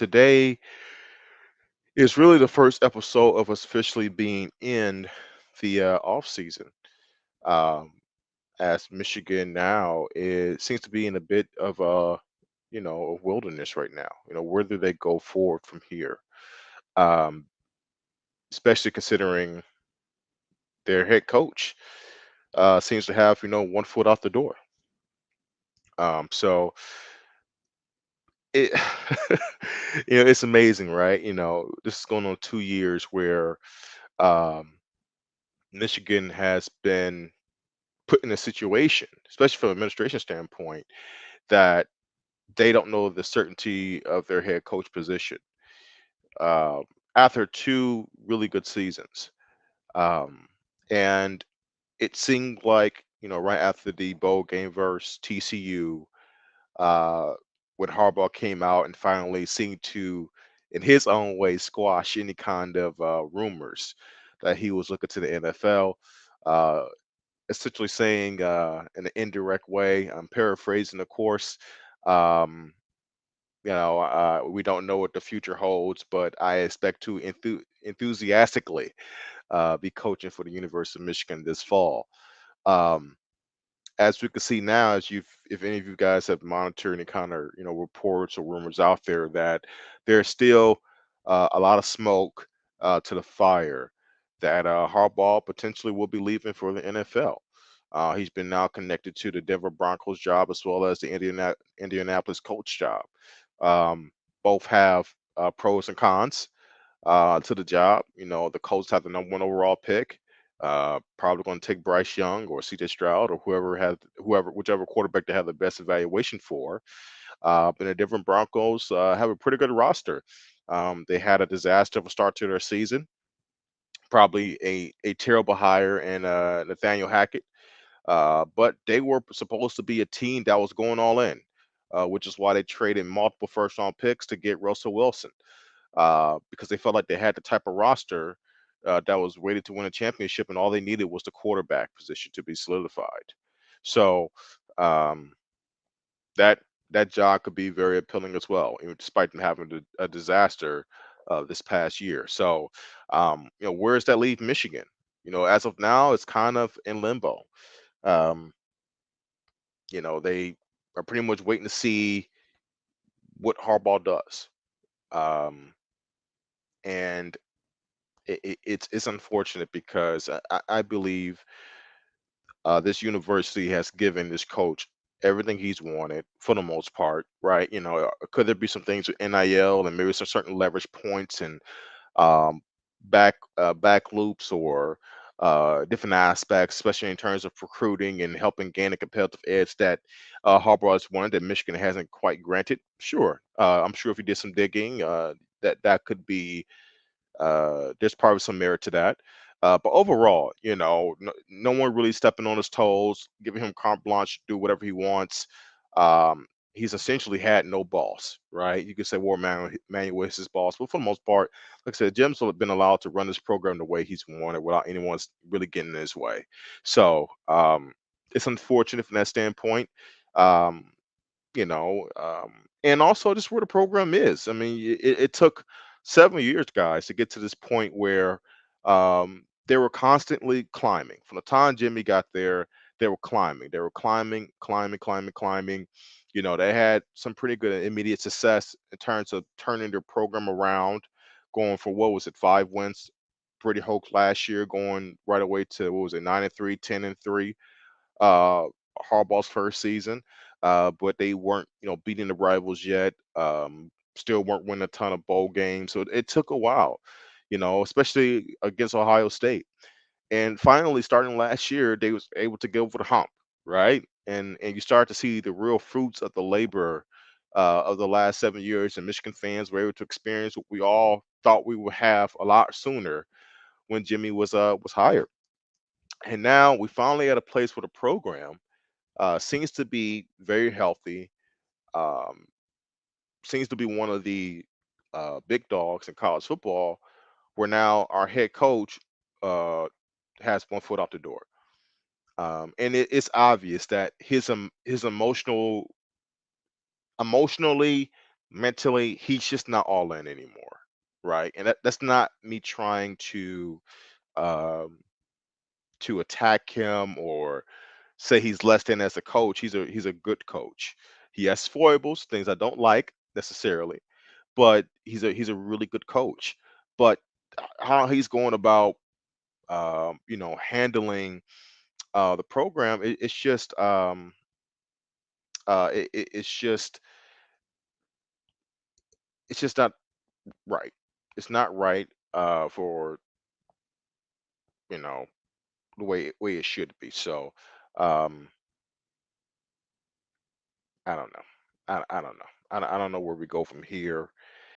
today is really the first episode of us officially being in the off season. Um, as Michigan now it seems to be in a bit of a wilderness right now. Where do they go forward from here? Um, Especially considering their head coach seems to have one foot out the door. So it it's amazing, right? This is going on 2 years where um, Michigan has been put in a situation, especially from an administration standpoint, that they don't know the certainty of their head coach position. Um, After two really good seasons, um, and it seemed like right after the bowl game versus TCU, uh, when Harbaugh came out and finally seemed to, in his own way, squash any kind of rumors that he was looking to the NFL. Uh, Essentially saying in an indirect way, I'm paraphrasing, of course, um, we don't know what the future holds, but I expect to enthusiastically be coaching for the University of Michigan this fall. Um, as we can see now, if any of you guys have monitored any kind of reports or rumors out there, that there's still a lot of smoke to the fire that Harbaugh potentially will be leaving for the NFL. He's been now connected to the Denver Broncos job as well as the Indianapolis coach job. Um, Both have pros and cons to the job. The Colts have the number one overall pick. Probably going to take Bryce Young or CJ Stroud or whichever quarterback they have the best evaluation for. And the different Broncos have a pretty good roster. They had a disaster of a start to their season. Probably a terrible hire in Nathaniel Hackett, but they were supposed to be a team that was going all in, which is why they traded multiple first round picks to get Russell Wilson because they felt like they had the type of roster that was ready to win a championship, and all they needed was the quarterback position to be solidified. So um, that that job could be very appealing as well, despite them having a disaster this past year. So where does that leave Michigan? As of now, it's kind of in limbo. Um, they are pretty much waiting to see what Harbaugh does. Um, and it's unfortunate because I believe this university has given this coach everything he's wanted for the most part, right? Could there be some things with NIL and maybe some certain leverage points and um, back loops or different aspects, especially in terms of recruiting and helping gain a competitive edge that Harbaugh has wanted that Michigan hasn't quite granted? Sure, I'm sure if he did some digging, that could be there's probably some merit to that. But overall, no one really stepping on his toes, giving him carte blanche to do whatever he wants. He's essentially had no boss, right? You could say War Manuel is his boss, but for the most part, like I said, Jim's been allowed to run this program the way he's wanted without anyone's really getting in his way. So it's unfortunate from that standpoint. Um, and also just where the program is. I mean, it took 7 years, guys, to get to this point where they were constantly climbing. From the time Jimmy got there, they were climbing. They were climbing, climbing, climbing, climbing. They had some pretty good immediate success in terms of turning their program around, going for what was it, 5 wins, pretty Hoke last year, going right away to what was it, 9-3, 10-3 uh, Harbaugh's first season, but they weren't, beating the rivals yet. Still weren't winning a ton of bowl games, so it took a while, especially against Ohio State. And finally, starting last year, they was able to get over the hump, right? And you start to see the real fruits of the labor of the last 7 years, and Michigan fans were able to experience what we all thought we would have a lot sooner when Jimmy was hired. And now we finally at a place where the program seems to be very healthy. Um, Seems to be one of the big dogs in college football. Where now our head coach uh, has one foot out the door, and it's obvious that his emotionally mentally he's just not all in anymore, right? And that's not me trying um to attack him or say he's less than as a coach. He's a good coach. He has foibles, things I don't like necessarily, but he's a really good coach. But how he's going about handling the program, it's just not right. It's not right for you know the way it should be. So um, I don't know. I don't know. I don't know where we go from here.